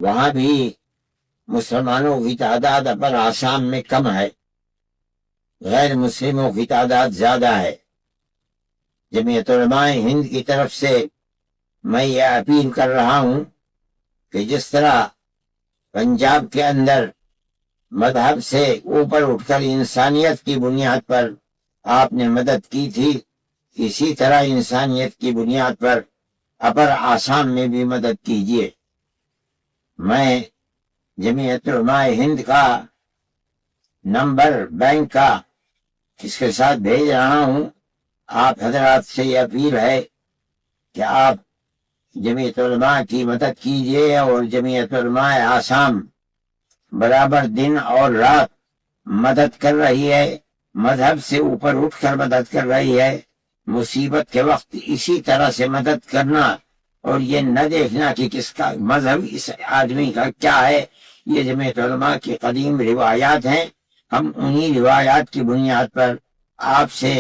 وہاں بھی مسلمانوں کی تعداد اپر آسام میں کم ہے، غیر مسلموں کی تعداد زیادہ ہے۔ جمعیت علماء ہند کی طرف سے میں یہ اپیل کر رہا ہوں کہ جس طرح پنجاب کے اندر مذہب سے اوپر اٹھ کر انسانیت کی بنیاد پر آپ نے مدد کی تھی، اسی طرح انسانیت کی بنیاد پر اپر آسام میں بھی مدد کیجیے۔ میں جمعیت علماء ہند کا نمبر بینک کا اس کے ساتھ بھیج رہا ہوں۔ آپ حضرات سے یہ اپیل ہے کہ آپ جمعیت علماء کی مدد کیجیے، اور جمعیت علماء آسام برابر دن اور رات مدد کر رہی ہے، مذہب سے اوپر اٹھ کر مدد کر رہی ہے۔ مصیبت کے وقت اسی طرح سے مدد کرنا، اور یہ نہ دیکھنا کہ کس کا مذہب اس آدمی کا کیا ہے۔ یہ جمعیت علماء کی قدیم روایات ہیں، ہم انہی روایات کی بنیاد پر آپ سے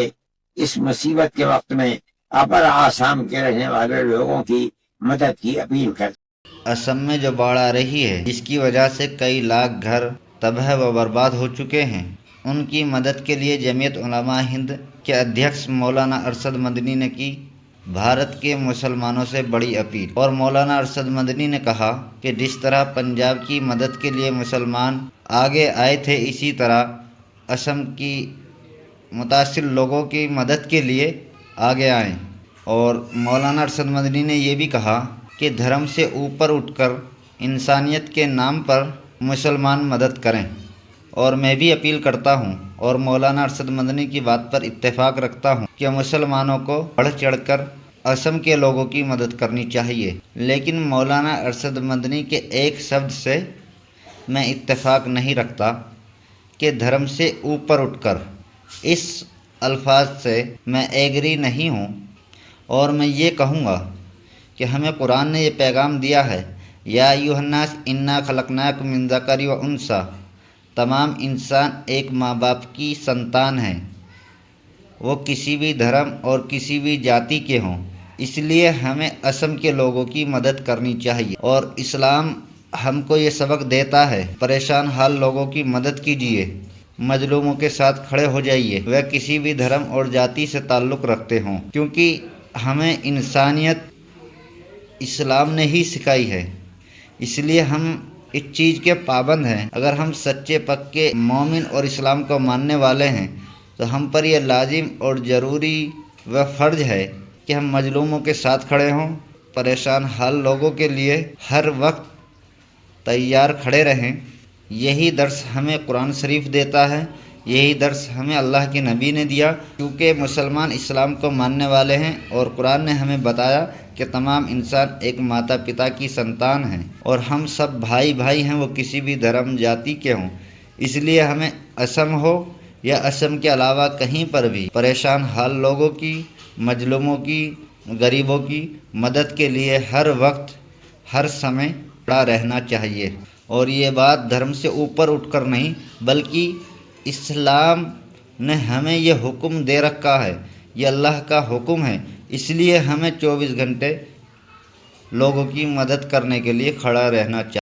اس مصیبت کے وقت میں اپر آسام کے رہنے والے لوگوں کی مدد کی اپیل کرتے ہیں۔ اسم میں جو باڑھ آ رہی ہے، جس کی وجہ سے کئی لاکھ گھر تباہ و برباد ہو چکے ہیں، ان کی مدد کے لیے جمعیت علماء ہند کے ادھیکش مولانا ارشد مدنی نے کی بھارت کے مسلمانوں سے بڑی اپیل۔ اور مولانا ارشد مدنی نے کہا کہ جس طرح پنجاب کی مدد کے لیے مسلمان آگے آئے تھے، اسی طرح اسم کی متاثر لوگوں کی مدد کے لیے آگے آئیں۔ اور مولانا ارشد مدنی نے یہ بھی کہا کہ دھرم سے اوپر اٹھ کر انسانیت کے نام پر مسلمان مدد کریں۔ اور میں بھی اپیل کرتا ہوں اور مولانا ارشد مدنی کی بات پر اتفاق رکھتا ہوں کہ مسلمانوں کو بڑھ چڑھ کر اسم کے لوگوں کی مدد کرنی چاہیے، لیکن مولانا ارشد مدنی کے ایک شبد سے میں اتفاق نہیں رکھتا کہ دھرم سے اوپر اٹھ کر، اس الفاظ سے میں ایگری نہیں ہوں۔ اور میں یہ کہوں گا کہ ہمیں قرآن نے یہ پیغام دیا ہے، یا ایھا الناس انا خلقناکم من ذکر و انثی، تمام انسان ایک ماں باپ کی سنتان ہیں، وہ کسی بھی دھرم اور کسی بھی جاتی کے ہوں، اس لیے ہمیں اسم کے لوگوں کی مدد کرنی چاہیے۔ اور اسلام ہم کو یہ سبق دیتا ہے، پریشان حال لوگوں کی مدد کیجیے، مظلوموں کے ساتھ کھڑے ہو جائیے، وہ کسی بھی دھرم اور جاتی سے تعلق رکھتے ہوں، کیونکہ ہمیں انسانیت اسلام نے ہی سکھائی ہے، اس لیے ہم اس چیز کے پابند ہیں۔ اگر ہم سچے پکے مومن اور اسلام کو ماننے والے ہیں تو ہم پر یہ لازم اور ضروری و فرض ہے کہ ہم مظلوموں کے ساتھ کھڑے ہوں، پریشان حال لوگوں کے لیے ہر وقت تیار کھڑے رہیں۔ یہی درس ہمیں قرآن شریف دیتا ہے، یہی درس ہمیں اللہ کے نبی نے دیا، کیونکہ مسلمان اسلام کو ماننے والے ہیں، اور قرآن نے ہمیں بتایا کہ تمام انسان ایک ماتا پتا کی سنتان ہیں، اور ہم سب بھائی بھائی ہیں، وہ کسی بھی دھرم جاتی کے ہوں۔ اس لیے ہمیں اسم ہو یا اسم کے علاوہ کہیں پر بھی پریشان حال لوگوں کی، مظلوموں کی، غریبوں کی مدد کے لیے ہر وقت ہر سمے کھڑا رہنا چاہیے۔ اور یہ بات دھرم سے اوپر اٹھ کر نہیں، بلکہ اسلام نے ہمیں یہ حکم دے رکھا ہے، یہ اللہ کا حکم ہے، اس لیے ہمیں 24 گھنٹے لوگوں کی مدد کرنے کے لیے کھڑا رہنا چاہیے۔